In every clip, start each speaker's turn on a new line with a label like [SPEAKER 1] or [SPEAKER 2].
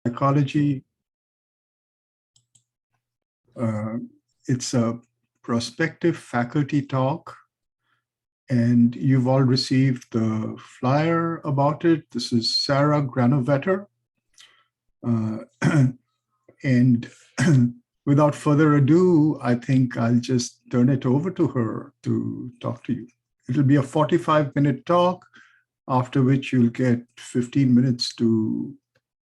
[SPEAKER 1] Psychology. It's a prospective faculty talk, and you've all received the flyer about it. This is Sara Granovetter. And without further ado, I think I'll just turn it over to her to talk to you. It'll be a 45-minute talk, after which you'll get 15 minutes to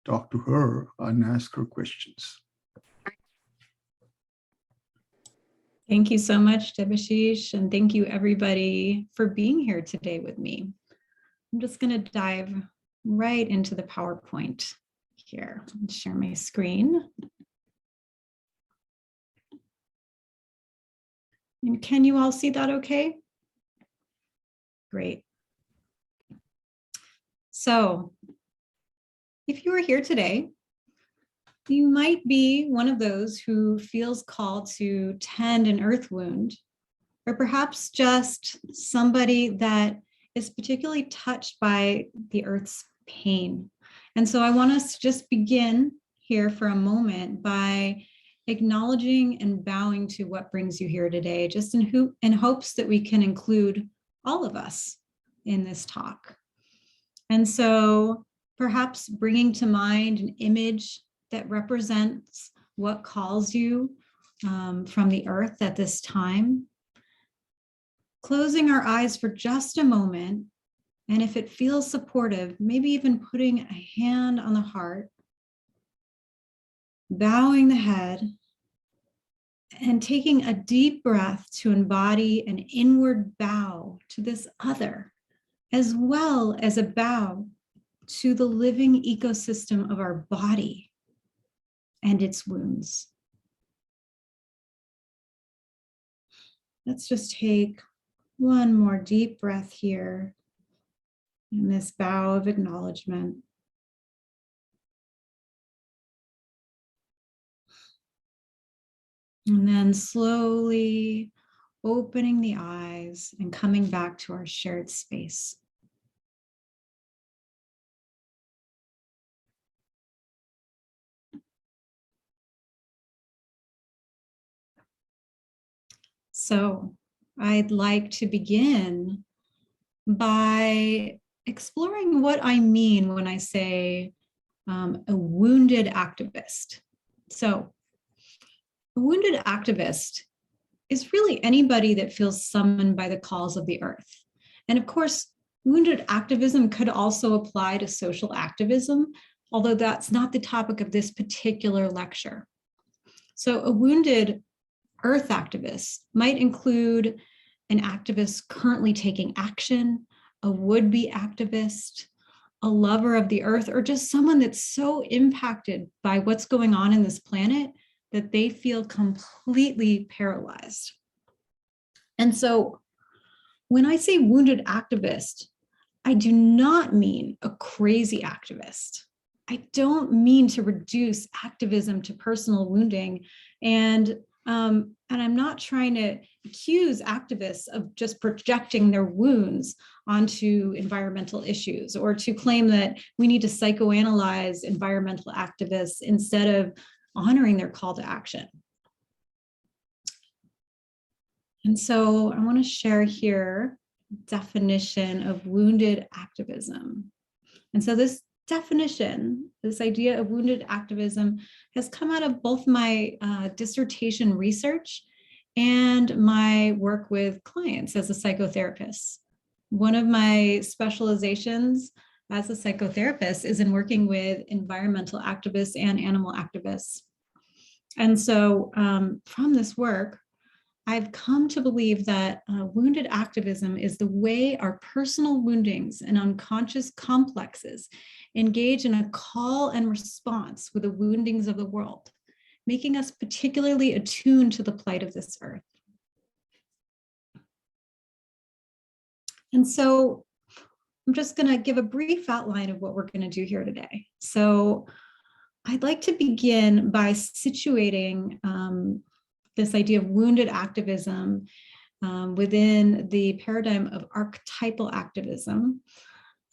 [SPEAKER 1] talk to her and ask her questions.
[SPEAKER 2] Thank you so much, Debashish, and thank you everybody for being here today with me. I'm just going to dive right into the PowerPoint here and share my screen. And can you all see that okay? Great. So if you are here today, you might be one of those who feels called to tend an earth wound, or perhaps just somebody that is particularly touched by the earth's pain. And so I want us to just begin here for a moment by acknowledging and bowing to what brings you here today, just in hopes that we can include all of us in this talk. And so perhaps bringing to mind an image that represents what calls you from the earth at this time. Closing our eyes for just a moment, and if it feels supportive, maybe even putting a hand on the heart, bowing the head, and taking a deep breath to embody an inward bow to this other, as well as a bow to the living ecosystem of our body and its wounds. Let's just take one more deep breath here in this bow of acknowledgement. And then slowly opening the eyes and coming back to our shared space. So I'd like to begin by exploring what I mean when I say a wounded activist. So a wounded activist is really anybody that feels summoned by the calls of the earth. And of course, wounded activism could also apply to social activism, although that's not the topic of this particular lecture. So a wounded earth activist might include an activist currently taking action, a would-be activist, a lover of the earth, or just someone that's so impacted by what's going on in this planet that they feel completely paralyzed. And so when I say wounded activist, I do not mean a crazy activist. I don't mean to reduce activism to personal wounding, and I'm not trying to accuse activists of just projecting their wounds onto environmental issues, or to claim that we need to psychoanalyze environmental activists instead of honoring their call to action. And so I want to share here definition of wounded activism. And so this definition, this idea of wounded activism, has come out of both my dissertation research and my work with clients as a psychotherapist. One of my specializations as a psychotherapist is in working with environmental activists and animal activists. And so from this work, I've come to believe that wounded activism is the way our personal woundings and unconscious complexes engage in a call and response with the woundings of the world, making us particularly attuned to the plight of this earth. And so I'm just going to give a brief outline of what we're going to do here today. So I'd like to begin by situating this idea of wounded activism within the paradigm of archetypal activism.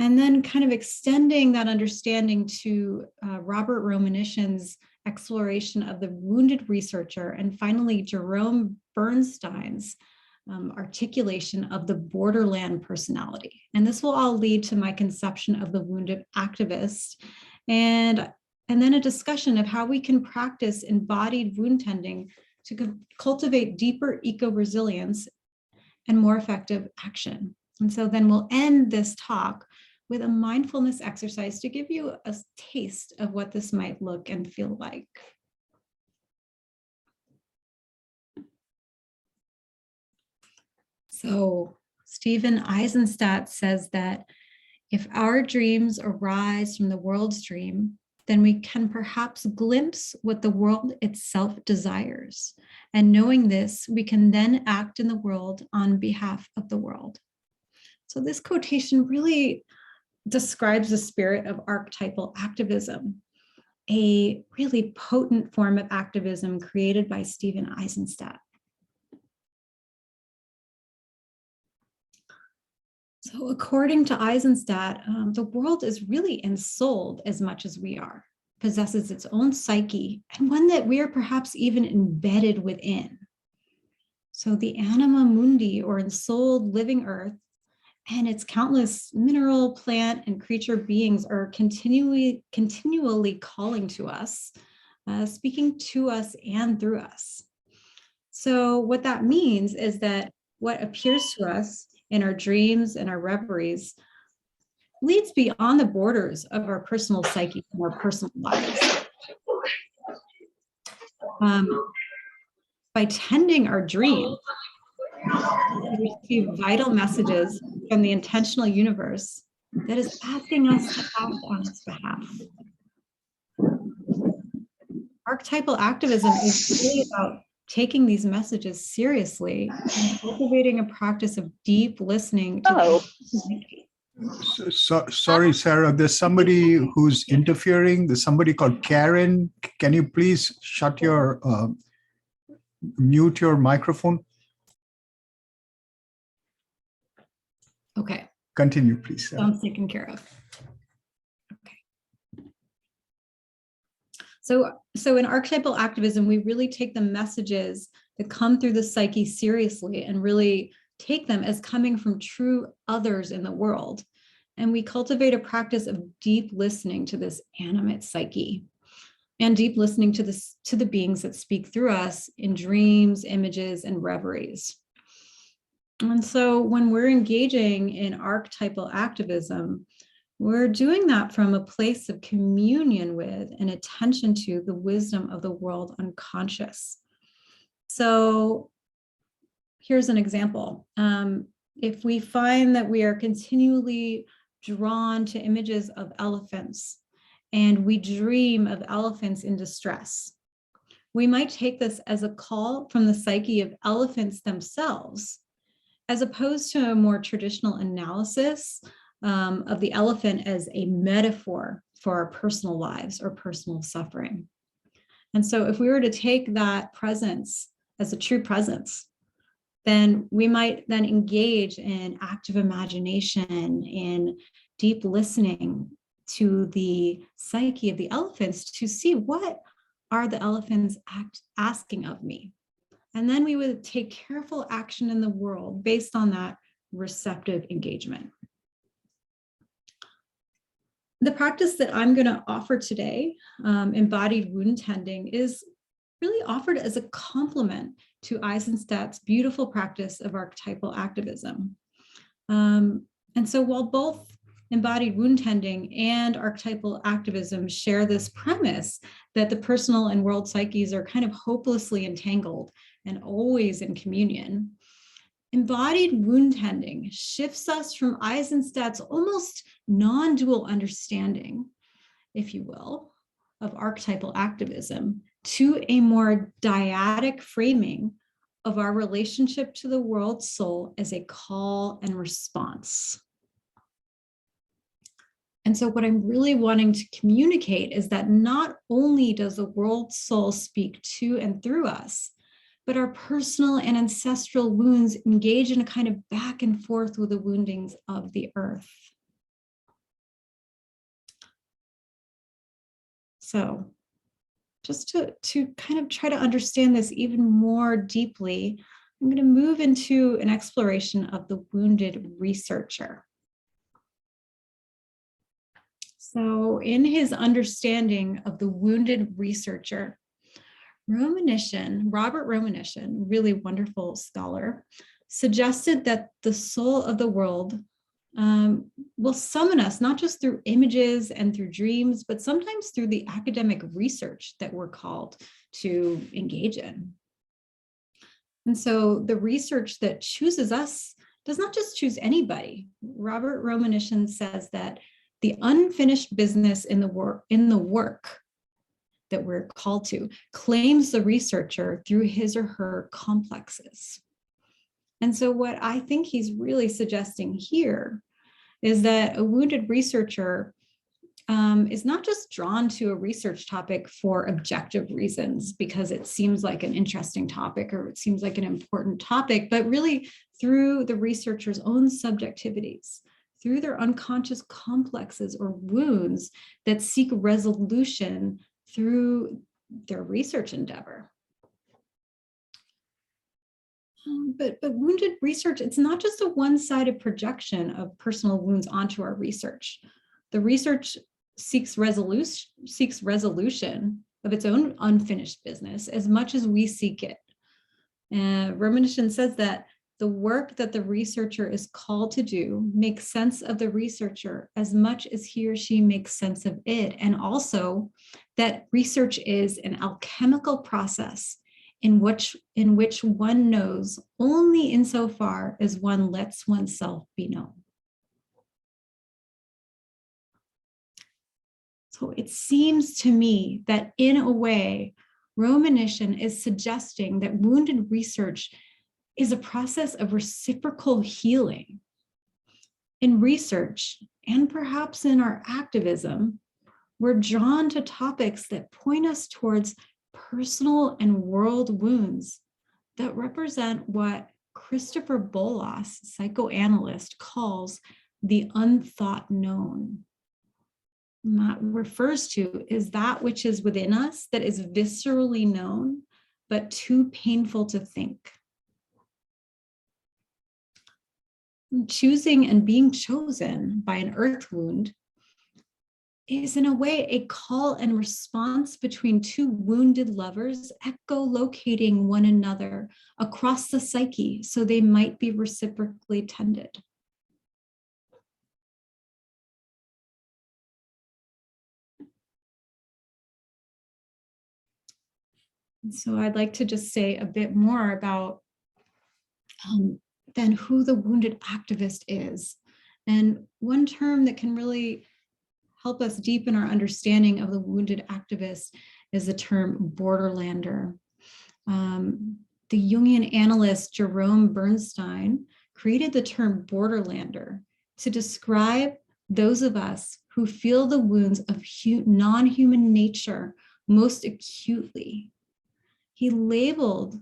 [SPEAKER 2] And then kind of extending that understanding to Robert Romanishen's exploration of the wounded researcher, and finally Jerome Bernstein's articulation of the borderland personality. And this will all lead to my conception of the wounded activist, and then a discussion of how we can practice embodied wound tending to cultivate deeper eco-resilience and more effective action. And so then we'll end this talk with a mindfulness exercise to give you a taste of what this might look and feel like. So Stephen Eisenstadt says that if our dreams arise from the world's dream, then we can perhaps glimpse what the world itself desires. And knowing this, we can then act in the world on behalf of the world. So this quotation really describes the spirit of archetypal activism, a really potent form of activism created by Stephen Eisenstadt. So according to Eisenstadt, the world is really ensouled as much as we are, possesses its own psyche, and one that we are perhaps even embedded within. So the anima mundi, or ensouled living earth, and its countless mineral, plant, and creature beings are continually calling to us, speaking to us and through us. So what that means is that what appears to us in our dreams and our reveries leads beyond the borders of our personal psyche and our personal lives. By tending our dreams, we receive vital messages from the intentional universe that is asking us to act on its behalf. Archetypal activism is really about taking these messages seriously and cultivating a practice of deep listening to
[SPEAKER 1] Sorry, Sarah, there's somebody who's interfering. There's somebody called Karen. Can you please mute your microphone?
[SPEAKER 2] Okay.
[SPEAKER 1] Continue, please. Sarah.
[SPEAKER 2] I'm taken care of. Okay. So in archetypal activism, we really take the messages that come through the psyche seriously and really take them as coming from true others in the world. And we cultivate a practice of deep listening to this animate psyche and deep listening to the beings that speak through us in dreams, images, and reveries. And so when we're engaging in archetypal activism, we're doing that from a place of communion with and attention to the wisdom of the world unconscious. So here's an example. If we find that we are continually drawn to images of elephants and we dream of elephants in distress, we might take this as a call from the psyche of elephants themselves, as opposed to a more traditional analysis of the elephant as a metaphor for our personal lives or personal suffering. And so if we were to take that presence as a true presence, then we might then engage in active imagination, in deep listening to the psyche of the elephants to see what are the elephants asking of me. And then we would take careful action in the world based on that receptive engagement. The practice that I'm going to offer today, embodied wound tending, is really offered as a complement to Eisenstadt's beautiful practice of archetypal activism. And so while both embodied wound tending and archetypal activism share this premise that the personal and world psyches are kind of hopelessly entangled and always in communion, embodied wound tending shifts us from Eisenstadt's almost non-dual understanding, if you will, of archetypal activism to a more dyadic framing of our relationship to the world soul as a call and response. And so what I'm really wanting to communicate is that not only does the world soul speak to and through us, but our personal and ancestral wounds engage in a kind of back and forth with the woundings of the earth. So just to kind of try to understand this even more deeply, I'm going to move into an exploration of the wounded researcher. So in his understanding of the wounded researcher, Robert Romanishin, really wonderful scholar, suggested that the soul of the world will summon us, not just through images and through dreams, but sometimes through the academic research that we're called to engage in. And so the research that chooses us does not just choose anybody. Robert Romanishin says that the unfinished business in the work that we're called to claims the researcher through his or her complexes. And so what I think he's really suggesting here is that a wounded researcher is not just drawn to a research topic for objective reasons because it seems like an interesting topic or it seems like an important topic, but really through the researcher's own subjectivities, through their unconscious complexes or wounds that seek resolution through their research endeavor. But wounded research, it's not just a one-sided projection of personal wounds onto our research. The research seeks resolution of its own unfinished business as much as we seek it. Romanishin says that the work that the researcher is called to do makes sense of the researcher as much as he or she makes sense of it, and also that research is an alchemical process in which one knows only insofar as one lets oneself be known. So it seems to me that in a way, Romanishin is suggesting that wounded research is a process of reciprocal healing. In research, and perhaps in our activism, we're drawn to topics that point us towards personal and world wounds that represent what Christopher Bolas, psychoanalyst, calls the unthought known. And that refers to is that which is within us that is viscerally known, but too painful to think. Choosing and being chosen by an earth wound is in a way a call and response between two wounded lovers echolocating one another across the psyche so they might be reciprocally tended. And so I'd like to just say a bit more about then who the wounded activist is. And one term that can really help us deepen our understanding of the wounded activist is the term borderlander. The Jungian analyst Jerome Bernstein created the term borderlander to describe those of us who feel the wounds of non-human nature most acutely. He labeled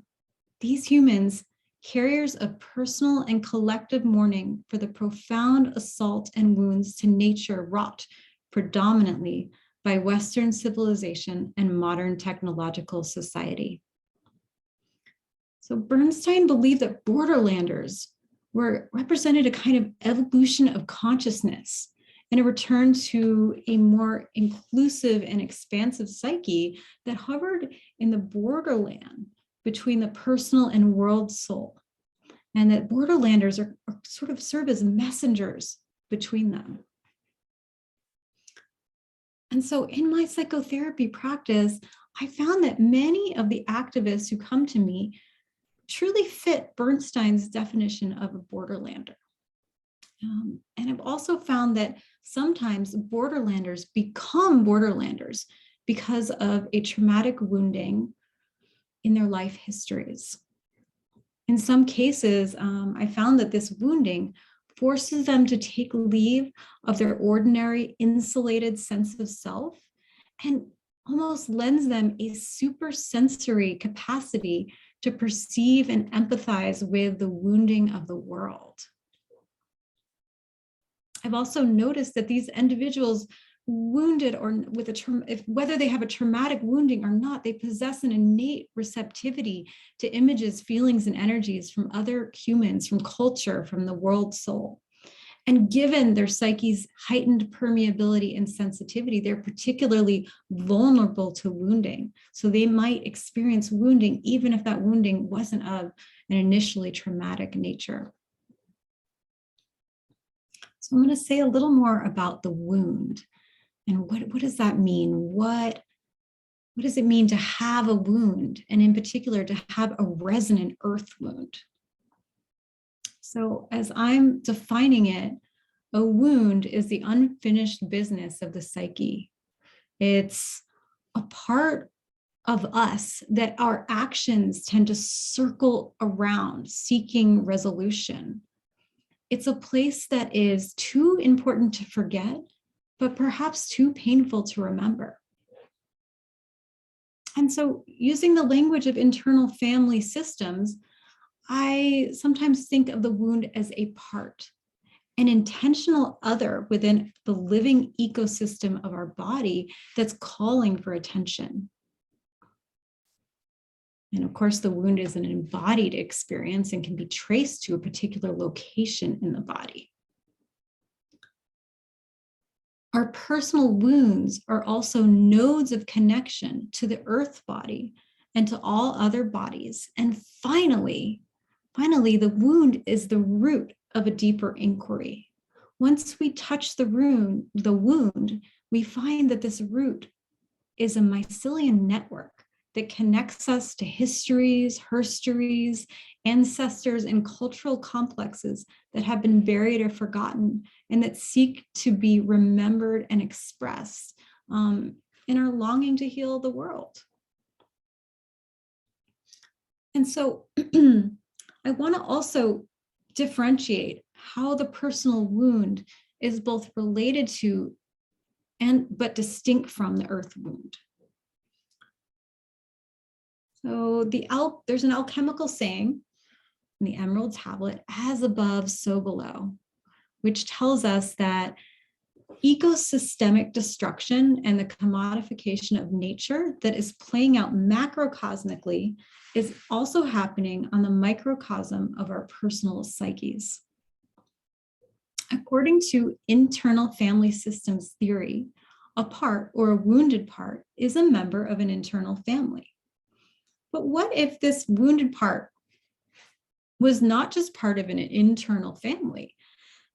[SPEAKER 2] these humans carriers of personal and collective mourning for the profound assault and wounds to nature wrought predominantly by Western civilization and modern technological society. So Bernstein believed that borderlanders represented a kind of evolution of consciousness and a return to a more inclusive and expansive psyche that hovered in the borderland between the personal and world soul, and that borderlanders are sort of serve as messengers between them. And so in my psychotherapy practice, I found that many of the activists who come to me truly fit Bernstein's definition of a borderlander. And I've also found that sometimes borderlanders become borderlanders because of a traumatic wounding in their life histories. In some cases, I found that this wounding forces them to take leave of their ordinary insulated sense of self and almost lends them a supersensory capacity to perceive and empathize with the wounding of the world. I've also noticed that these individuals wounded or with whether they have a traumatic wounding or not, they possess an innate receptivity to images, feelings, and energies from other humans, from culture, from the world soul. And given their psyche's heightened permeability and sensitivity, they're particularly vulnerable to wounding. So they might experience wounding even if that wounding wasn't of an initially traumatic nature. So I'm going to say a little more about the wound. And what does that mean? What does it mean to have a wound? And in particular, to have a resonant earth wound? So as I'm defining it, a wound is the unfinished business of the psyche. It's a part of us that our actions tend to circle around, seeking resolution. It's a place that is too important to forget, but perhaps too painful to remember. And so, using the language of internal family systems, I sometimes think of the wound as a part, an intentional other within the living ecosystem of our body that's calling for attention. And of course, the wound is an embodied experience and can be traced to a particular location in the body. Our personal wounds are also nodes of connection to the earth body and to all other bodies. And finally, the wound is the root of a deeper inquiry. Once we touch the wound, we find that this root is a mycelial network that connects us to histories, herstories, ancestors, and cultural complexes that have been buried or forgotten and that seek to be remembered and expressed in our longing to heal the world. And so I want to also differentiate how the personal wound is both related to but distinct from the earth wound. So there's an alchemical saying in the Emerald Tablet, as above, so below, which tells us that ecosystemic destruction and the commodification of nature that is playing out macrocosmically is also happening on the microcosm of our personal psyches. According to internal family systems theory, a part or a wounded part is a member of an internal family. But what if this wounded part was not just part of an internal family,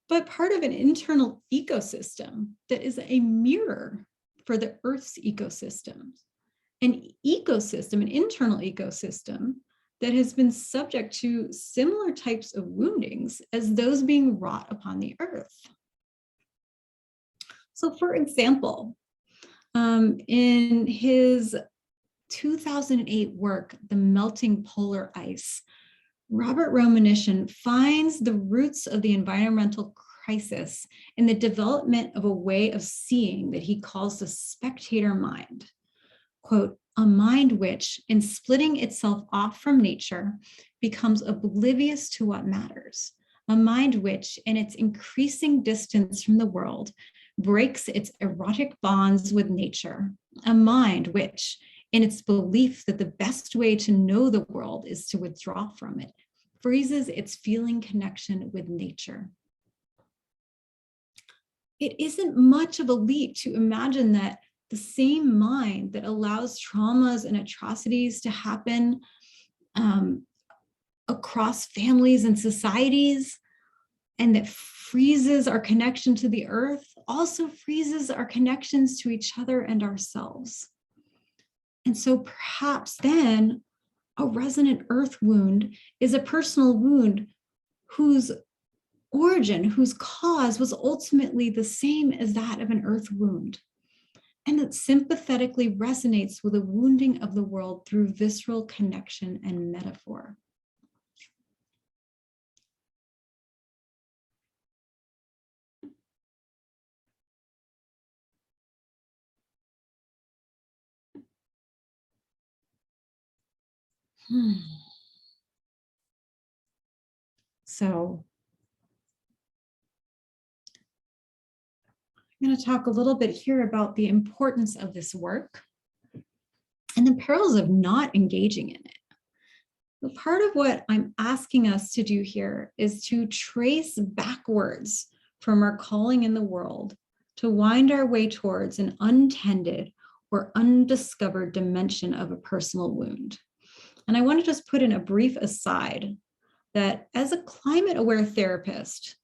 [SPEAKER 2] but part of an internal ecosystem that is a mirror for the Earth's ecosystem? An internal ecosystem that has been subject to similar types of woundings as those being wrought upon the Earth. So for example, in his 2008 work, The Melting Polar Ice, Robert Romanishin finds the roots of the environmental crisis in the development of a way of seeing that he calls the spectator mind. Quote, a mind which, in splitting itself off from nature, becomes oblivious to what matters. A mind which, in its increasing distance from the world, breaks its erotic bonds with nature. A mind which, in its belief that the best way to know the world is to withdraw from it, freezes its feeling connection with nature. It isn't much of a leap to imagine that the same mind that allows traumas and atrocities to happen across families and societies, and that freezes our connection to the earth, also freezes our connections to each other and ourselves. And so perhaps then a resonant earth wound is a personal wound whose origin, whose cause was ultimately the same as that of an earth wound, and that sympathetically resonates with the wounding of the world through visceral connection and metaphor. So I'm going to talk a little bit here about the importance of this work and the perils of not engaging in it. But part of what I'm asking us to do here is to trace backwards from our calling in the world to wind our way towards an untended or undiscovered dimension of a personal wound. And I want to just put in a brief aside that as a climate-aware therapist,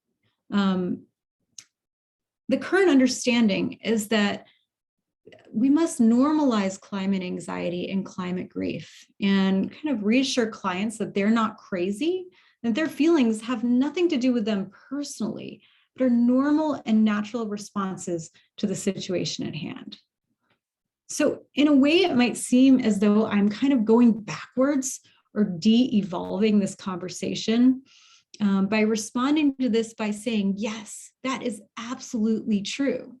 [SPEAKER 2] the current understanding is that we must normalize climate anxiety and climate grief and kind of reassure clients that they're not crazy, that their feelings have nothing to do with them personally, but are normal and natural responses to the situation at hand. So in a way, it might seem as though I'm kind of going backwards or de-evolving this conversation by responding to this by saying, yes, that is absolutely true.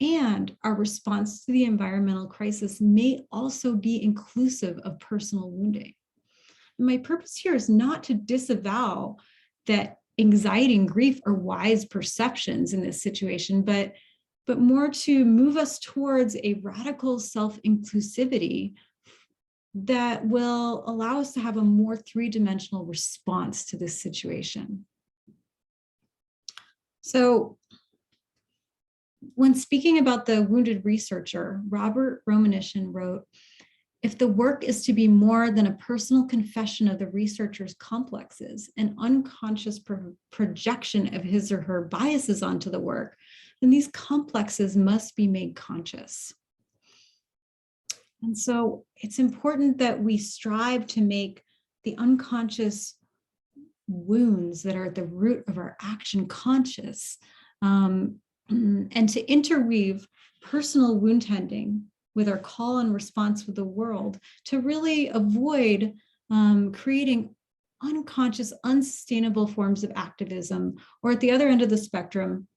[SPEAKER 2] And our response to the environmental crisis may also be inclusive of personal wounding. And my purpose here is not to disavow that anxiety and grief are wise perceptions in this situation, but more to move us towards a radical self-inclusivity that will allow us to have a more three-dimensional response to this situation. So when speaking about the wounded researcher, Robert Romanishin wrote, if the work is to be more than a personal confession of the researcher's complexes, an unconscious projection of his or her biases onto the work, then these complexes must be made conscious. And so it's important that we strive to make the unconscious wounds that are at the root of our action conscious, and to interweave personal wound tending with our call and response with the world to really avoid creating unconscious, unsustainable forms of activism, or at the other end of the spectrum,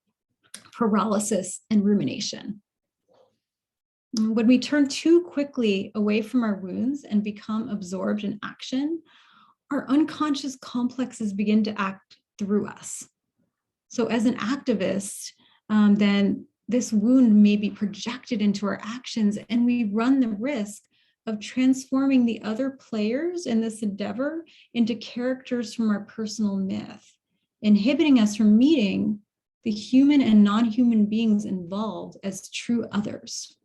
[SPEAKER 2] paralysis and rumination. When we turn too quickly away from our wounds and become absorbed in action, our unconscious complexes begin to act through us. So as an activist, then this wound may be projected into our actions, and we run the risk of transforming the other players in this endeavor into characters from our personal myth, inhibiting us from meeting the human and non-human beings involved as true others.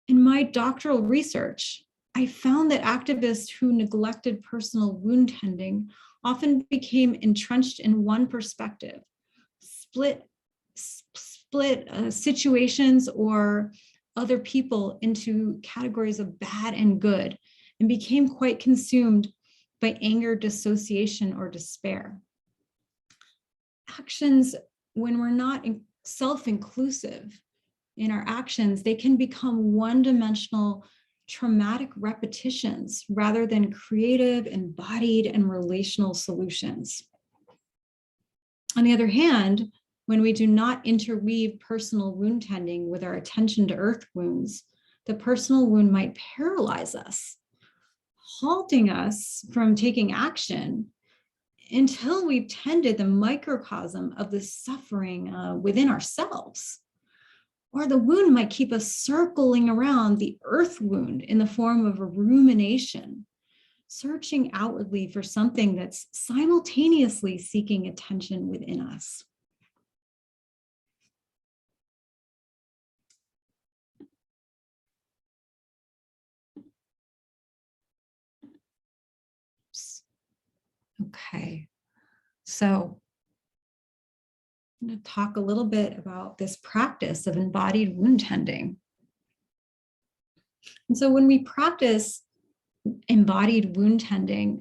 [SPEAKER 2] In my doctoral research, I found that activists who neglected personal wound tending often became entrenched in one perspective, split situations or other people into categories of bad and good, and became quite consumed by anger, dissociation, or despair. Actions, when we're not self-inclusive in our actions, they can become one-dimensional traumatic repetitions rather than creative, embodied, and relational solutions. On the other hand, when we do not interweave personal wound tending with our attention to earth wounds, the personal wound might paralyze us, halting us from taking action until we've tended the microcosm of the suffering within ourselves. Or the wound might keep us circling around the earth wound in the form of a rumination, searching outwardly for something that's simultaneously seeking attention within us. Okay, so I'm going to talk a little bit about this practice of embodied wound tending. And so when we practice embodied wound tending,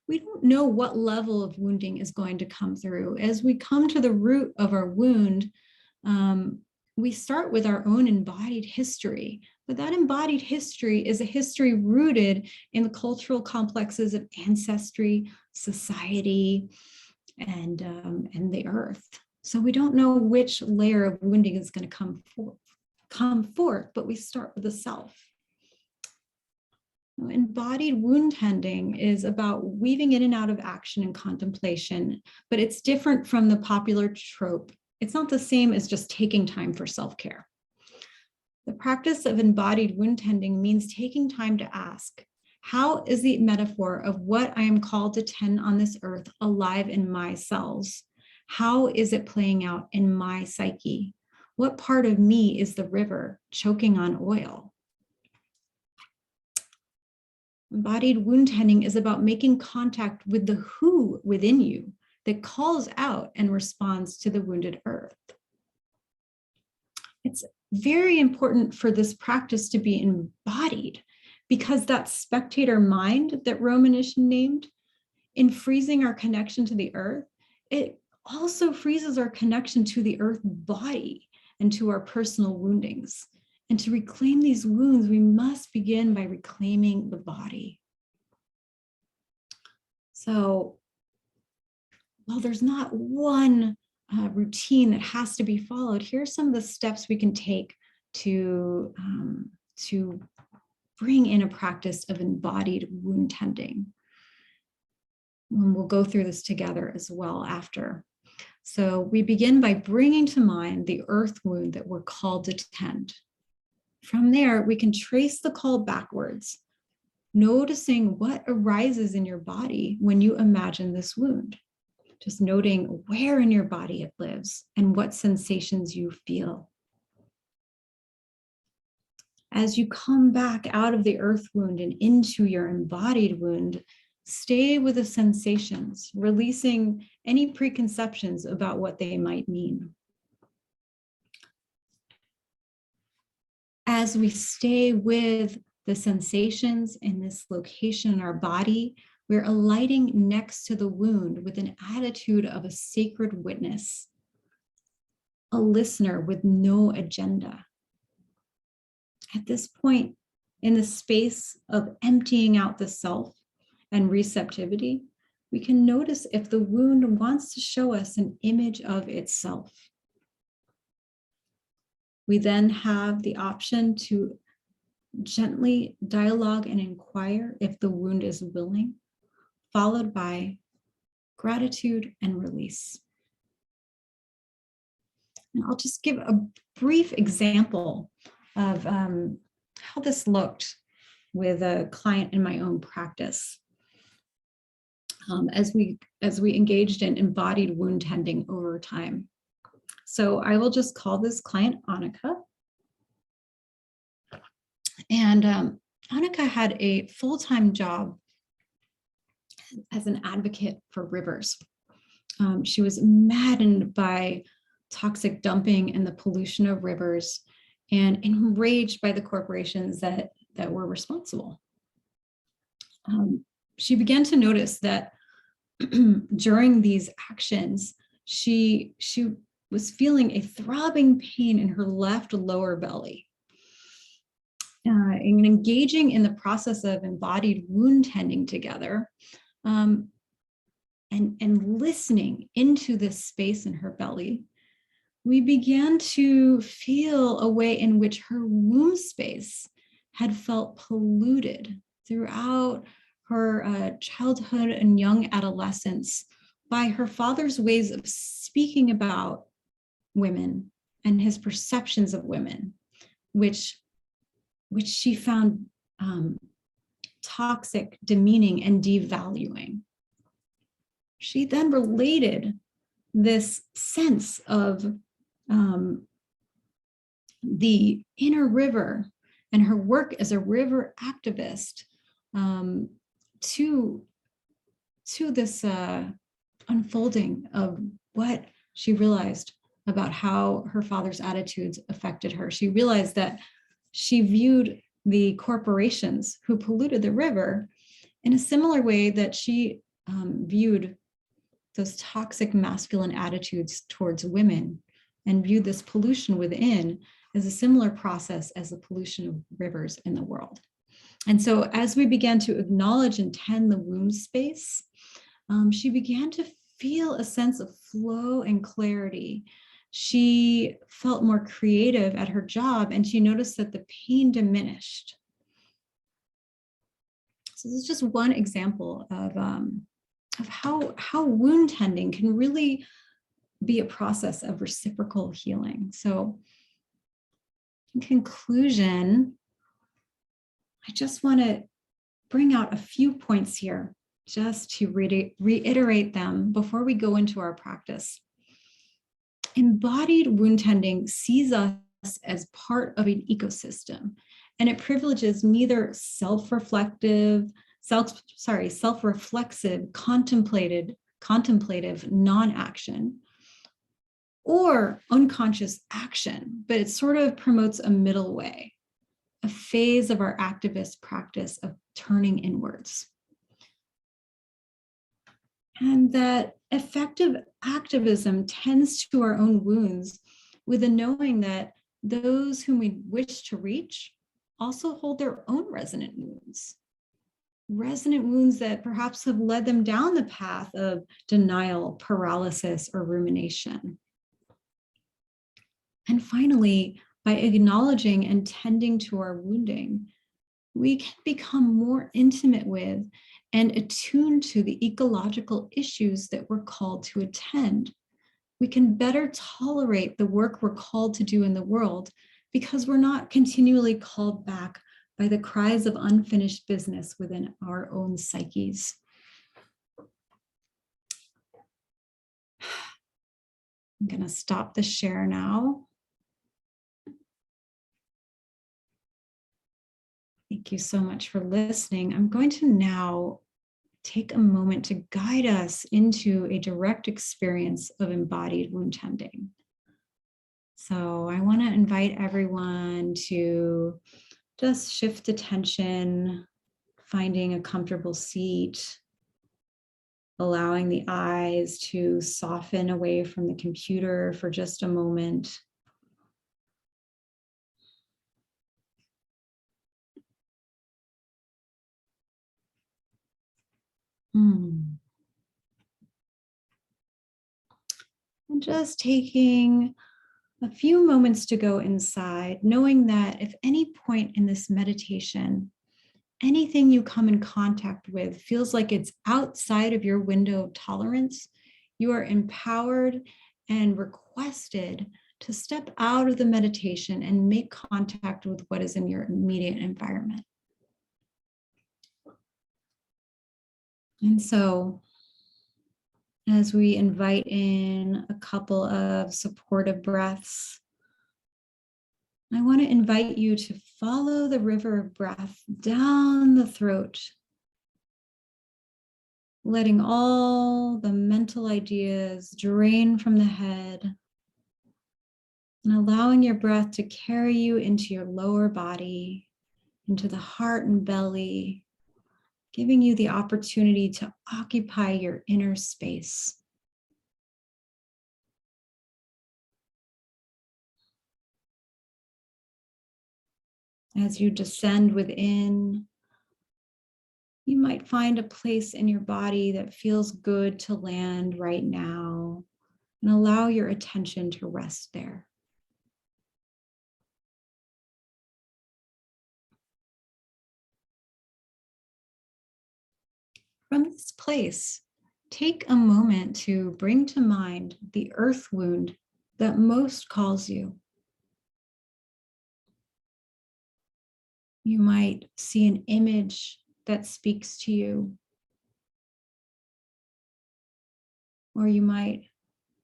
[SPEAKER 2] we don't know what level of wounding is going to come through. As we come to the root of our wound, we start with our own embodied history, but that embodied history is a history rooted in the cultural complexes of ancestry, society, and the earth. So we don't know which layer of wounding is going to come forth, but we start with the self. Embodied wound tending is about weaving in and out of action and contemplation, but it's different from the popular trope. It's not the same as just taking time for self-care. The practice of embodied wound tending means taking time to ask, how is the metaphor of what I am called to tend on this earth alive in my cells? How is it playing out in my psyche? What part of me is the river choking on oil? Embodied wound tending is about making contact with the who within you that calls out and responds to the wounded earth. It's very important for this practice to be embodied because that spectator mind that Romanisha named, in freezing our connection to the earth, it also freezes our connection to the earth body and to our personal woundings. And to reclaim these wounds, we must begin by reclaiming the body. So, while there's not one routine that has to be followed, here are some of the steps we can take to bring in a practice of embodied wound tending. And we'll go through this together as well after. So we begin by bringing to mind the earth wound that we're called to tend. From there, we can trace the call backwards, noticing what arises in your body when you imagine this wound. Just noting where in your body it lives and what sensations you feel. As you come back out of the earth wound and into your embodied wound, stay with the sensations, releasing any preconceptions about what they might mean. As we stay with the sensations in this location in our body, we're alighting next to the wound with an attitude of a sacred witness, a listener with no agenda. At this point, in the space of emptying out the self and receptivity, we can notice if the wound wants to show us an image of itself. We then have the option to gently dialogue and inquire if the wound is willing, followed by gratitude and release. And I'll just give a brief example of how this looked with a client in my own practice as we engaged in embodied wound tending over time. So I will just call this client Annika. And Annika had a full-time job as an advocate for rivers. She was maddened by toxic dumping and the pollution of rivers and enraged by the corporations that were responsible. She began to notice that during these actions, she was feeling a throbbing pain in her left lower belly. And engaging in the process of embodied wound tending together, and listening into this space in her belly, we began to feel a way in which her womb space had felt polluted throughout her childhood and young adolescence by her father's ways of speaking about women and his perceptions of women, which she found toxic, demeaning, and devaluing. She then related this sense of the inner river and her work as a river activist to this unfolding of what she realized about how her father's attitudes affected her. She realized that she viewed the corporations who polluted the river in a similar way that she viewed those toxic masculine attitudes towards women, and viewed this pollution within as a similar process as the pollution of rivers in the world. And so as we began to acknowledge and tend the womb space, she began to feel a sense of flow and clarity. She felt more creative at her job, and she noticed that the pain diminished. So this is just one example of how wound tending can really be a process of reciprocal healing. So in conclusion, I just want to bring out a few points here just to reiterate them before we go into our practice. Embodied wound tending sees us as part of an ecosystem, and it privileges neither self-reflexive, contemplative non-action, or unconscious action, but it sort of promotes a middle way, a phase of our activist practice of turning inwards. And that effective activism tends to our own wounds with the knowing that those whom we wish to reach also hold their own resonant wounds that perhaps have led them down the path of denial, paralysis, or rumination. And finally, by acknowledging and tending to our wounding, we can become more intimate with and attuned to the ecological issues that we're called to attend. We can better tolerate the work we're called to do in the world because we're not continually called back by the cries of unfinished business within our own psyches. I'm going to stop the share now. Thank you so much for listening. I'm going to now take a moment to guide us into a direct experience of embodied wound tending. So I want to invite everyone to just shift attention, finding a comfortable seat, allowing the eyes to soften away from the computer for just a moment. And just taking a few moments to go inside, knowing that if any point in this meditation, anything you come in contact with feels like it's outside of your window of tolerance, you are empowered and requested to step out of the meditation and make contact with what is in your immediate environment. And so, as we invite in a couple of supportive breaths, I want to invite you to follow the river of breath down the throat, letting all the mental ideas drain from the head and allowing your breath to carry you into your lower body, into the heart and belly, giving you the opportunity to occupy your inner space. As you descend within, you might find a place in your body that feels good to land right now, and allow your attention to rest there. From this place, take a moment to bring to mind the earth wound that most calls you. You might see an image that speaks to you, or you might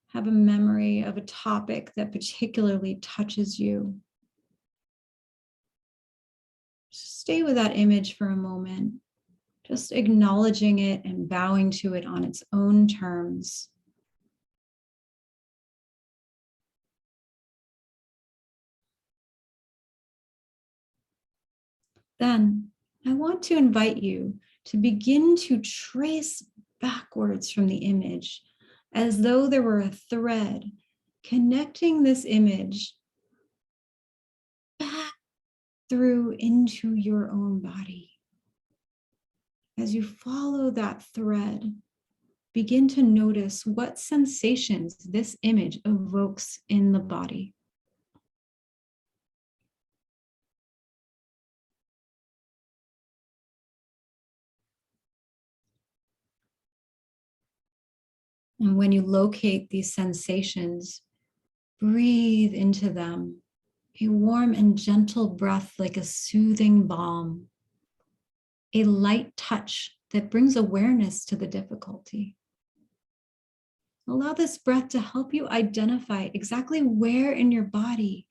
[SPEAKER 2] have a memory of a topic that particularly touches you. Stay with that image for a moment, just acknowledging it and bowing to it on its own terms. Then I want to invite you to begin to trace backwards from the image as though there were a thread connecting this image back through into your own body. As you follow that thread, begin to notice what sensations this image evokes in the body. And when you locate these sensations, breathe into them, a warm and gentle breath like a soothing balm, a light touch that brings awareness to the difficulty. Allow this breath to help you identify exactly where in your body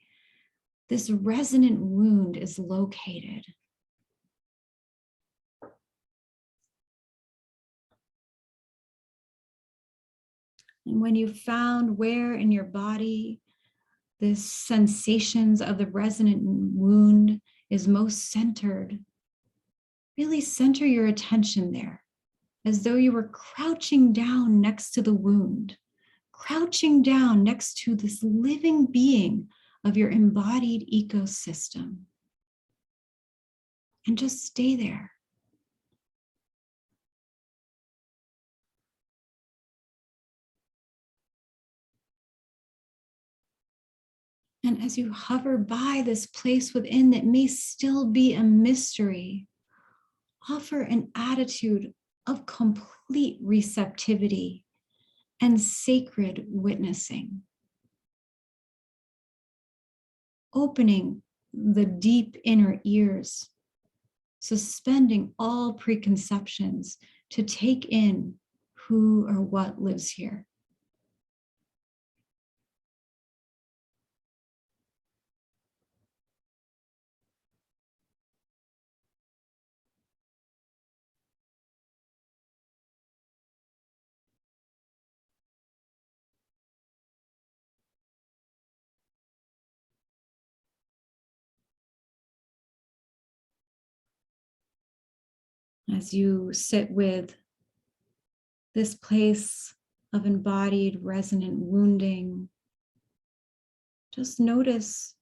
[SPEAKER 2] this resonant wound is located. And when you've found where in your body this sensations of the resonant wound is most centered, really center your attention there as though you were crouching down next to the wound, crouching down next to this living being of your embodied ecosystem. And just stay there. And as you hover by this place within that may still be a mystery, offer an attitude of complete receptivity and sacred witnessing, opening the deep inner ears, suspending all preconceptions to take in who or what lives here. As you sit with this place of embodied resonant wounding, just notice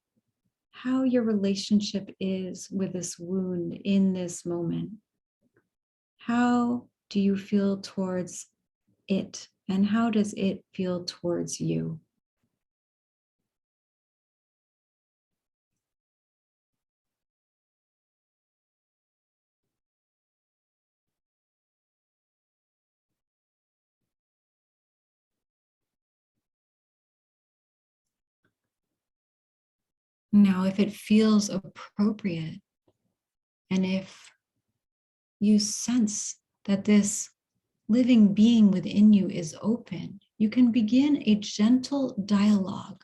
[SPEAKER 2] how your relationship is with this wound in this moment. How do you feel towards it, and how does it feel towards you? Now, if it feels appropriate, and if you sense that this living being within you is open, you can begin a gentle dialogue,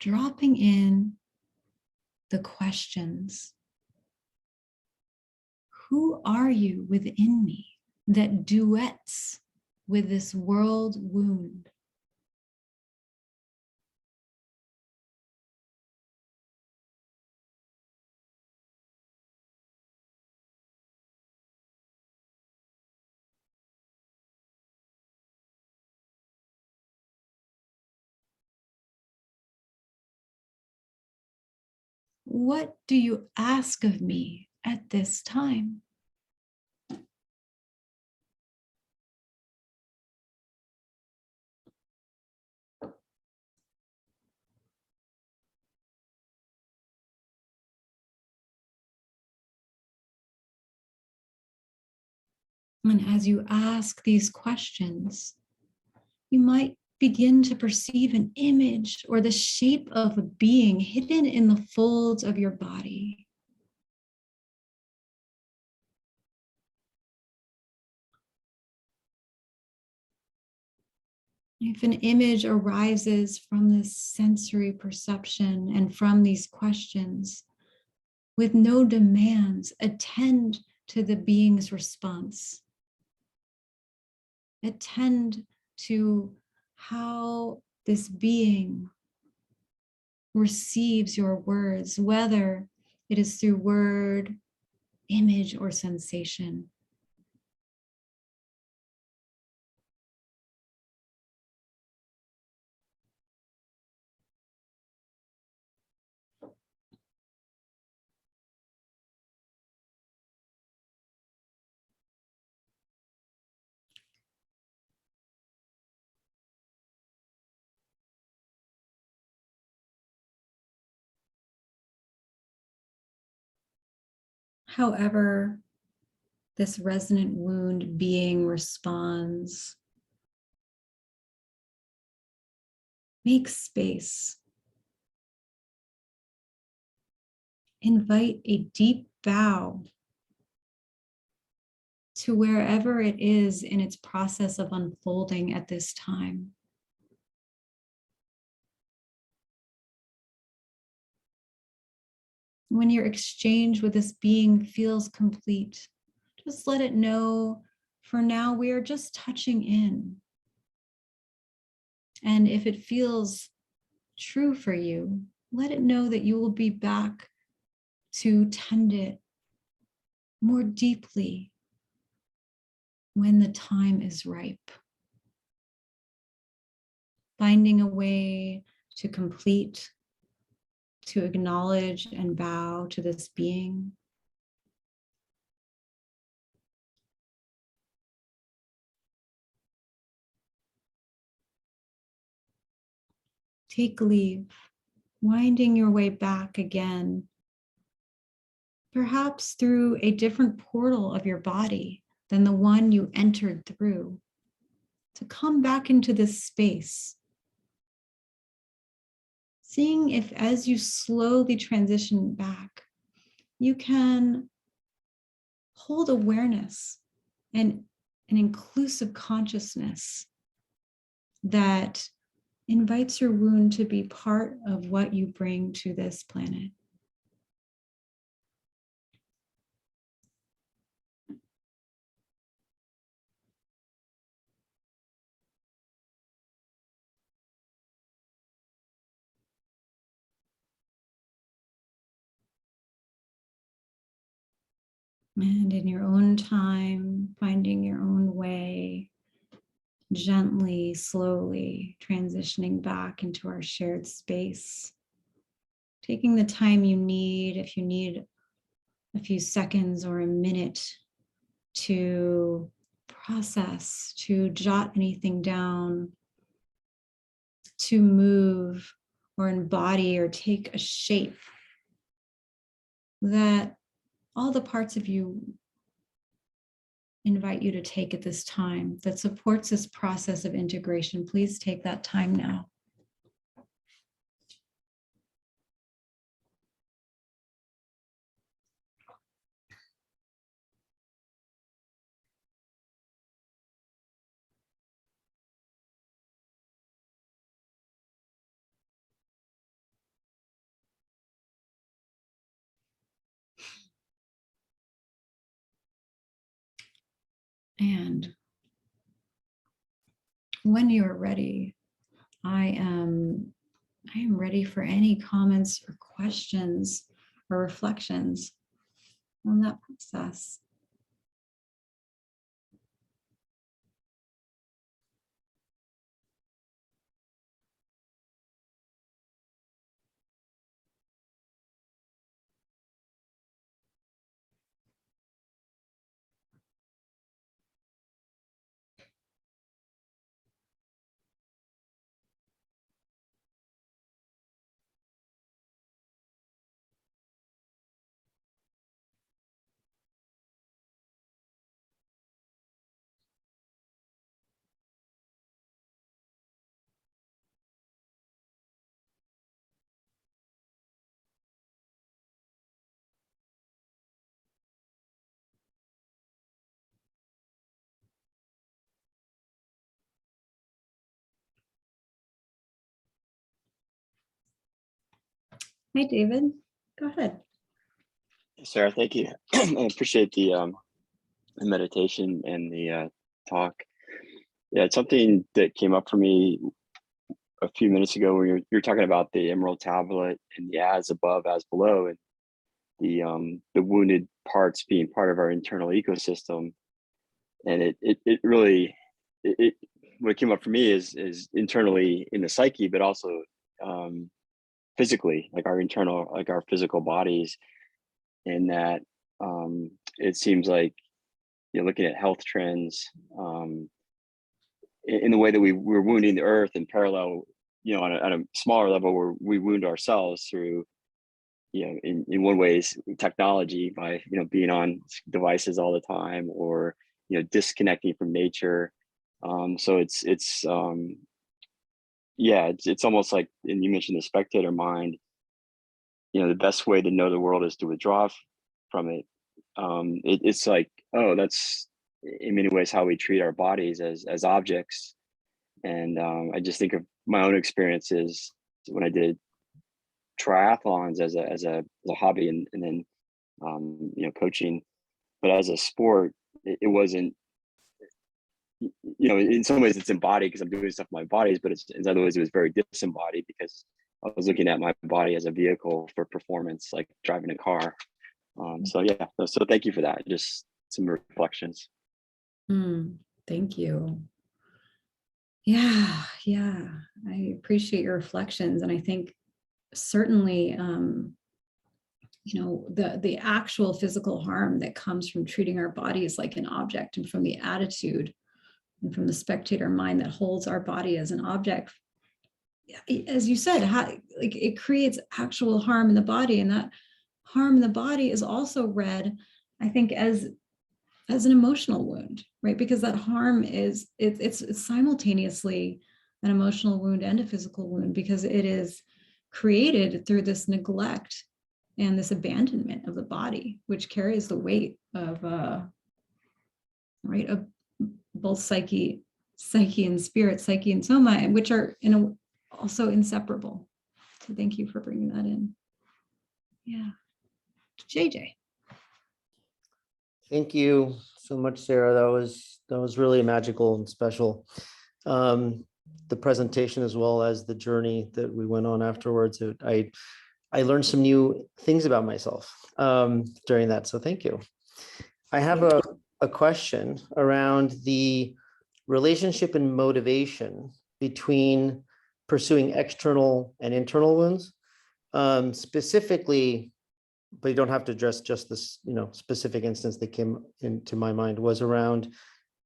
[SPEAKER 2] dropping in the questions. Who are you within me that duets with this world wound? What do you ask of me at this time? And as you ask these questions, you might begin to perceive an image or the shape of a being hidden in the folds of your body. If an image arises from this sensory perception and from these questions, with no demands, attend to the being's response. Attend to how this being receives your words, whether it is through word, image, or sensation. However, this resonant wound being responds. Make space. Invite a deep bow to wherever it is in its process of unfolding at this time. When your exchange with this being feels complete, just let it know, for now we are just touching in. And if it feels true for you, let it know that you will be back to tend it more deeply when the time is ripe. Finding a way to complete, to acknowledge and bow to this being. Take leave, winding your way back again, perhaps through a different portal of your body than the one you entered through, to come back into this space. Seeing if as you slowly transition back, you can hold awareness and an inclusive consciousness that invites your wound to be part of what you bring to this planet. And in your own time, finding your own way, gently, slowly transitioning back into our shared space. Taking the time you need, if you need a few seconds or a minute to process, to jot anything down, to move or embody or take a shape that all the parts of you invite you to take at this time that supports this process of integration. Please take that time now. And when you are ready, I am ready for any comments or questions or reflections on that process. Hi, David. Go ahead.
[SPEAKER 3] Sarah, thank you. I appreciate the meditation and the talk. Yeah, it's something that came up for me a few minutes ago when you're talking about the emerald tablet and the as above, as below, and the wounded parts being part of our internal ecosystem. And it really what came up for me is internally in the psyche, but also physically, like our internal, like our physical bodies. In that it seems like you're looking at health trends in the way that we're wounding the earth in parallel, on a smaller level where we wound ourselves through in one way is technology by, being on devices all the time, or, disconnecting from nature. So it's almost like, and you mentioned the spectator mind, the best way to know the world is to withdraw from it. It's like, oh, that's in many ways how we treat our bodies as objects. And I just think of my own experiences when I did triathlons as a hobby, and then coaching, but as a sport, it wasn't, in some ways it's embodied because I'm doing stuff with my bodies, but in other ways it was very disembodied because I was looking at my body as a vehicle for performance, like driving a car. So thank you for that. Just some reflections.
[SPEAKER 2] Thank you. Yeah, I appreciate your reflections, and I think certainly the actual physical harm that comes from treating our bodies like an object, and from the attitude and from the spectator mind that holds our body as an object, as you said, it creates actual harm in the body, and that harm in the body is also read, I think, as an emotional wound, right? Because that harm is it's simultaneously an emotional wound and a physical wound, because it is created through this neglect and this abandonment of the body, which carries the weight of of both psyche and spirit, psyche and soma, which are also inseparable. So thank you for bringing that in. Yeah, JJ.
[SPEAKER 4] Thank you so much, Sarah. That was really magical and special. The presentation, as well as the journey that we went on afterwards, I learned some new things about myself during that. So thank you. I have a question around the relationship and motivation between pursuing external and internal wounds. Specifically, but you don't have to address just this, specific instance that came into my mind, was around,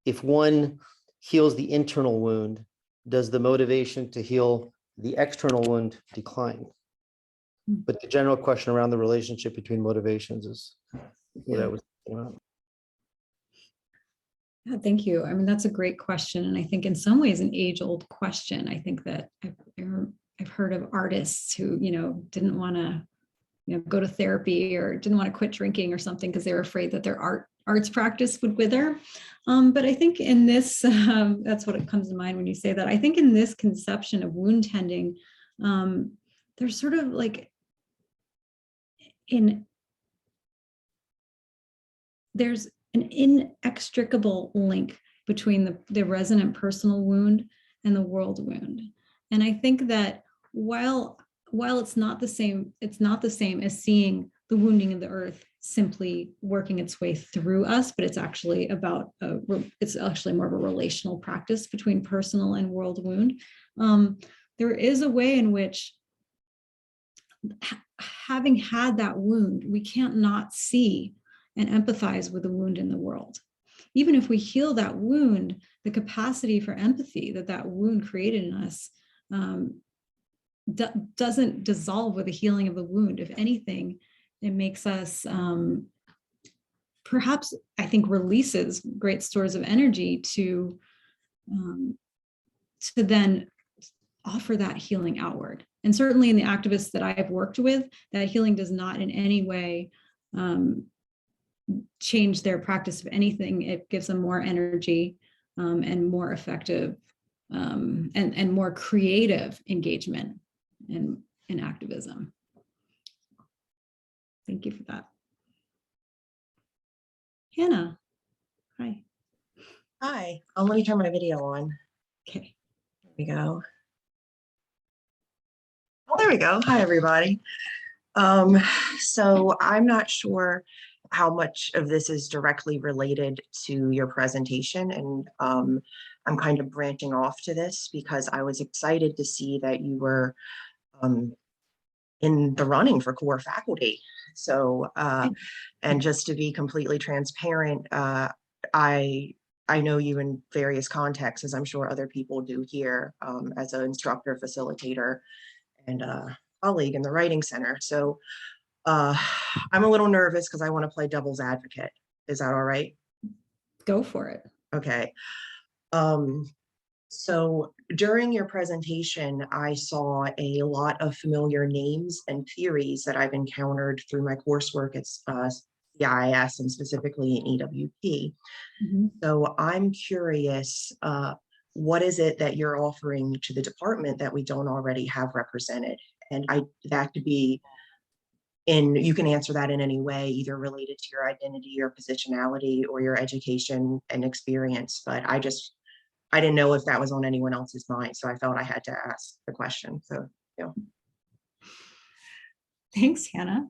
[SPEAKER 4] if one heals the internal wound, does the motivation to heal the external wound decline? But the general question around the relationship between motivations is what I was thinking about.
[SPEAKER 2] Yeah, thank you. I mean, that's a great question. And I think in some ways an age-old question. I think that I've heard of artists who, didn't want to go to therapy, or didn't want to quit drinking or something because they were afraid that their arts practice would wither. But I think in this, that's what it comes to mind when you say that. I think in this conception of wound tending, there's sort of like there's an inextricable link between the resonant personal wound and the world wound. And I think that while it's not the same as seeing the wounding of the earth simply working its way through us, but it's actually more of a relational practice between personal and world wound. There is a way in which, having had that wound, we can't not see and empathize with the wound in the world. Even if we heal that wound, the capacity for empathy that wound created in us doesn't dissolve with the healing of the wound. If anything, it makes us perhaps, I think, releases great stores of energy to then offer that healing outward. And certainly in the activists that I've worked with, that healing does not in any way change their practice. Of anything, it gives them more energy and more effective and more creative engagement in activism. Thank you for that. Hannah, hi.
[SPEAKER 5] Hi, let me turn my video on.
[SPEAKER 2] Okay.
[SPEAKER 5] There we go. Oh, there we go. Hi, everybody. So I'm not sure how much of this is directly related to your presentation, and I'm kind of branching off to this because I was excited to see that you were in the running for core faculty. So, and just to be completely transparent, I know you in various contexts, as I'm sure other people do here, as an instructor, facilitator, and colleague in the Writing Center. So I'm a little nervous because I want to play devil's advocate. Is that all right?
[SPEAKER 2] Go for it.
[SPEAKER 5] Okay. So during your presentation, I saw a lot of familiar names and theories that I've encountered through my coursework at CIIS and specifically in EWP. So I'm curious, what is it that you're offering to the department that we don't already have represented? And that could be you can answer that in any way, either related to your identity or positionality or your education and experience. But I didn't know if that was on anyone else's mind. So I felt I had to ask the question. So, yeah.
[SPEAKER 2] Thanks, Hannah.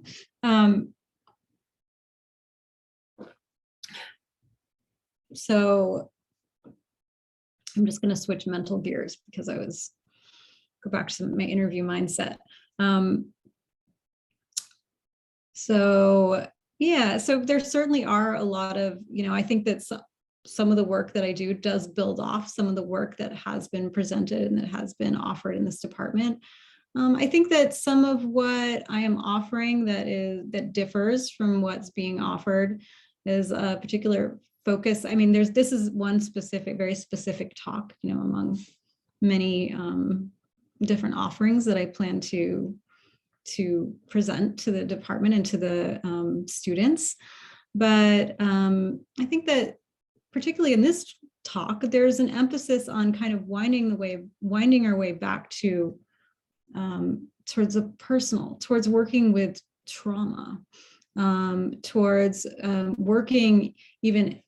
[SPEAKER 2] So I'm just going to switch mental gears because go back to my interview mindset. So yeah, so there certainly are a lot of, I think that some of the work that I do does build off some of the work that has been presented and that has been offered in this department. I think that some of what I am offering that differs from what's being offered is a particular focus. I mean, this is one very specific talk, among many different offerings that I plan to present to the department and to the students. But I think that particularly in this talk, there's an emphasis on kind of winding our way back to towards the personal, towards working with trauma, towards working even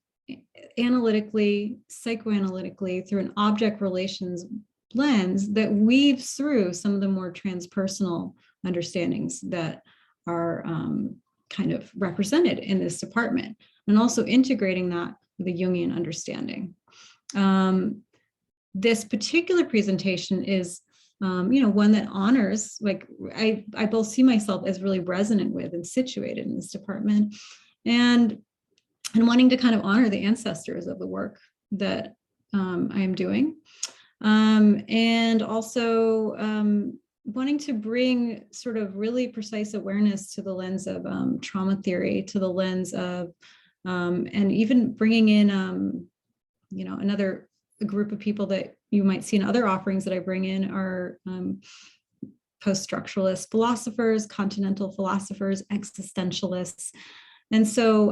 [SPEAKER 2] analytically, psychoanalytically through an object relations lens that weaves through some of the more transpersonal understandings that are kind of represented in this department, and also integrating that with a Jungian understanding. This particular presentation is, one that honors, like I both see myself as really resonant with and situated in this department, and wanting to kind of honor the ancestors of the work that I am doing. And also wanting to bring sort of really precise awareness to the lens of trauma theory, to the lens of, and even bringing in, another group of people that you might see in other offerings that I bring in are post-structuralist philosophers, continental philosophers, existentialists. And so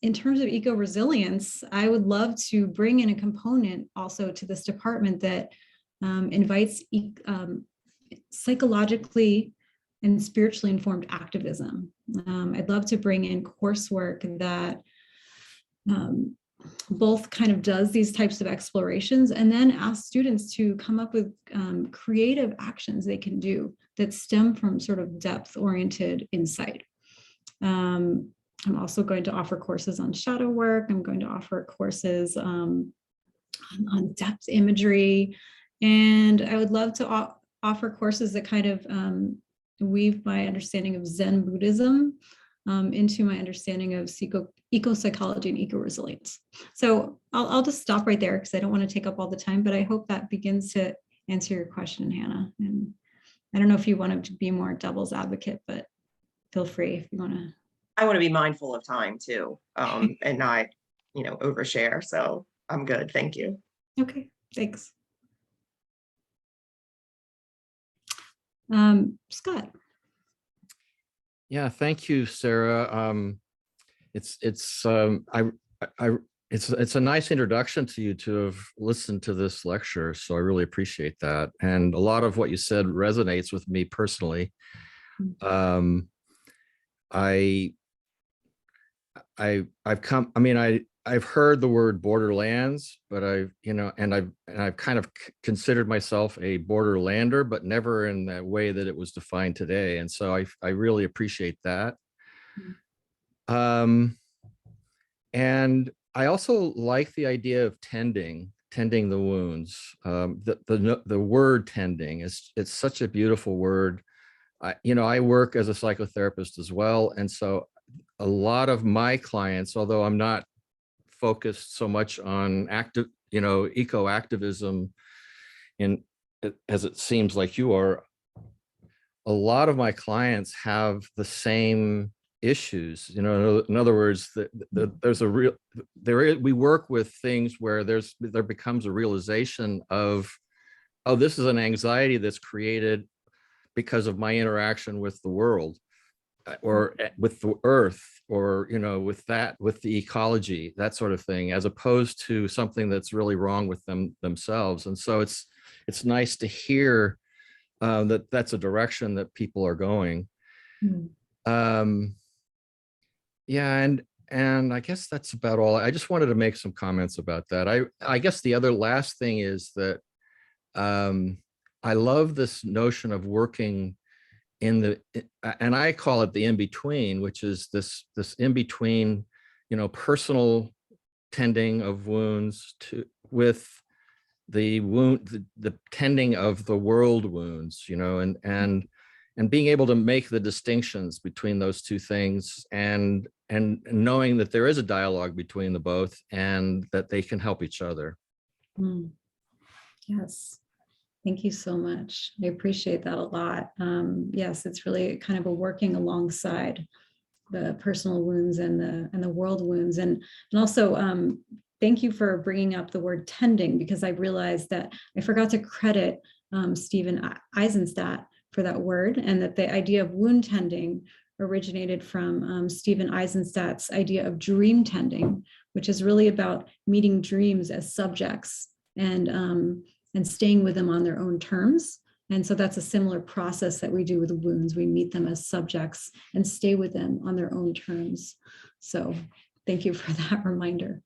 [SPEAKER 2] in terms of eco-resilience, I would love to bring in a component also to this department that invites psychologically and spiritually informed activism. I'd love to bring in coursework that both kind of does these types of explorations and then ask students to come up with creative actions they can do that stem from sort of depth-oriented insight. I'm also going to offer courses on shadow work. I'm going to offer courses on depth imagery. And I would love to offer courses that kind of weave my understanding of Zen Buddhism into my understanding of eco-psychology and eco-resilience. So I'll just stop right there because I don't want to take up all the time, but I hope that begins to answer your question, Hannah. And I don't know if you want to be more devil's advocate, but feel free if you want to.
[SPEAKER 5] I want to be mindful of time too, and not, overshare. So I'm good. Thank you.
[SPEAKER 2] Okay, thanks. Scott.
[SPEAKER 6] Yeah, thank you, Sarah. It's a nice introduction to you to have listened to this lecture, so I really appreciate that. And a lot of what you said resonates with me personally. I've heard the word borderlands, but I've kind of considered myself a borderlander, but never in that way that it was defined today. And so I really appreciate that. And I also like the idea of tending the wounds. The word tending it's such a beautiful word. I work as a psychotherapist as well. And so a lot of my clients, although I'm not focused so much on eco-activism as it seems like you are, a lot of my clients have the same issues. You know, in other words, there's a real, we work with things where there becomes a realization of, oh, this is an anxiety that's created because of my interaction with the world, or with the earth, or, you know, with the ecology, that sort of thing, as opposed to something that's really wrong with themselves. And so it's nice to hear that that's a direction that people are going. Yeah, and I guess that's about all. I just wanted to make some comments about that. I guess the other last thing is that I love this notion of working in the, and I call it the in-between, which is this in-between, you know, personal tending of wounds with the the tending of the world wounds, you know, and being able to make the distinctions between those two things, and knowing that there is a dialogue between the both and that they can help each other.
[SPEAKER 2] Yes. Thank you so much. I appreciate that a lot. Yes, it's really kind of a working alongside the personal wounds and the world wounds, and also thank you for bringing up the word tending, because I realized that I forgot to credit Stephen Eisenstadt for that word, and that the idea of wound tending originated from Stephen Eisenstadt's idea of dream tending, which is really about meeting dreams as subjects and staying with them on their own terms. And so that's a similar process that we do with wounds. We meet them as subjects and stay with them on their own terms. So thank you for that reminder.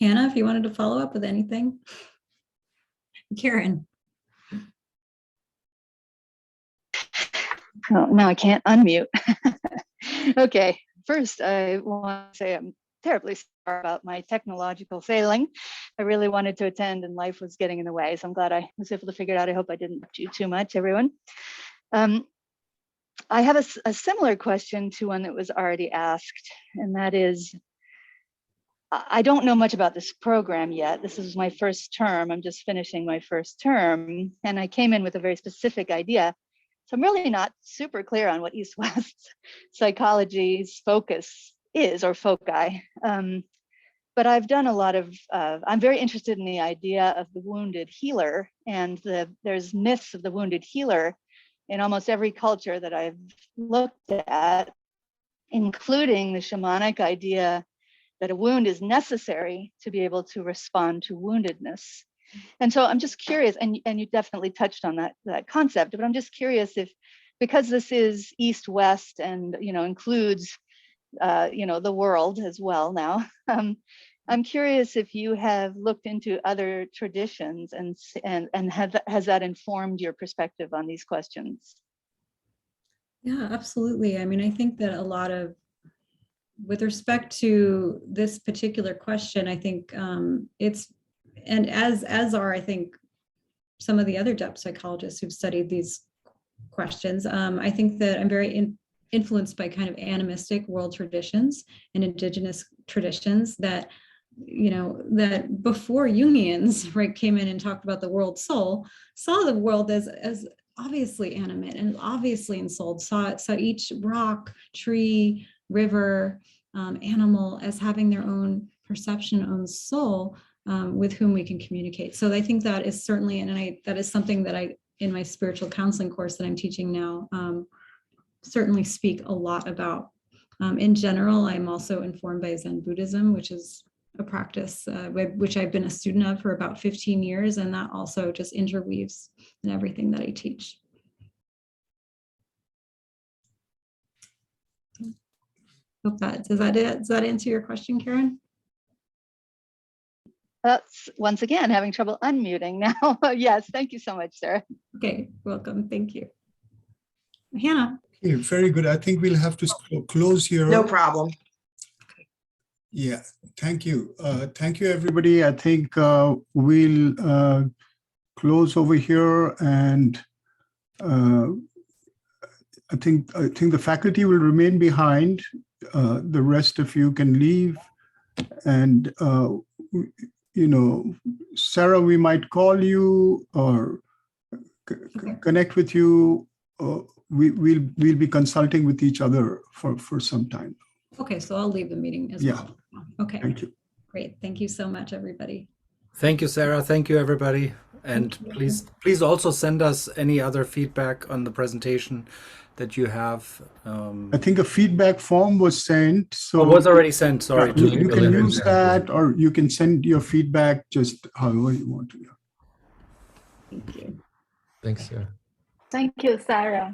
[SPEAKER 2] Hannah, if you wanted to follow up with anything. Karen.
[SPEAKER 7] Oh, no, I can't unmute. Okay, first I want to say I'm terribly sorry about my technological failing. I really wanted to attend and life was getting in the way, so I'm glad I was able to figure it out. I hope I didn't do too much, everyone. I have a similar question to one that was already asked, and that is, I don't know much about this program yet. This is my first term. I'm just finishing my first term, and I came in with a very specific idea. So I'm really not super clear on what East-West psychology's focus is, or foci. But I've done a lot of, I'm very interested in the idea of the wounded healer, and there's myths of the wounded healer in almost every culture that I've looked at, including the shamanic idea that a wound is necessary to be able to respond to woundedness. And so I'm just curious, and you definitely touched on that concept, but I'm just curious if, because this is East-West and, you know, includes, you know, the world as well now, I'm curious if you have looked into other traditions and has that informed your perspective on these questions?
[SPEAKER 2] Yeah, absolutely. I mean, I think that a lot of, with respect to this particular question, I think it's, and as are, I think, some of the other depth psychologists who've studied these questions, I think that I'm very influenced by kind of animistic world traditions and indigenous traditions that, you know, that before Jungians, right, came in and talked about the world soul, saw the world as obviously animate and obviously ensouled, saw each rock, tree, river, animal as having their own perception, own soul, with whom we can communicate. So I think that is certainly, and that is something that I, in my spiritual counseling course that I'm teaching now, certainly speak a lot about. In general, I'm also informed by Zen Buddhism, which is a practice which I've been a student of for about 15 years, and that also just interweaves in everything that I teach. Hope that, does that answer your question, Karen?
[SPEAKER 7] That's once again having trouble unmuting now. Yes, thank you so much, Sarah.
[SPEAKER 2] Okay, welcome. Thank you. Hannah.
[SPEAKER 1] Okay, very good. I think we'll have to close here.
[SPEAKER 5] No problem.
[SPEAKER 1] Yeah, thank you. Thank you, everybody. I think we'll close over here, and I think the faculty will remain behind. The rest of you can leave, and Sara, we might call you or connect with you. We'll be consulting with each other for some time.
[SPEAKER 2] Okay, so I'll leave the meeting as
[SPEAKER 1] Yeah.
[SPEAKER 2] well. Okay,
[SPEAKER 1] Thank you.
[SPEAKER 2] great. Thank you so much, everybody.
[SPEAKER 8] Thank you, Sara. Thank you, everybody. And
[SPEAKER 2] Thank you.
[SPEAKER 8] please also send us any other feedback on the presentation that you have.
[SPEAKER 1] I think a feedback form was sent. So
[SPEAKER 8] was already sent. Sorry.
[SPEAKER 1] yeah, you can use that, or you can send your feedback just however you want to.
[SPEAKER 2] Thank you.
[SPEAKER 6] Thanks, Sarah.
[SPEAKER 7] Thank you, Sara.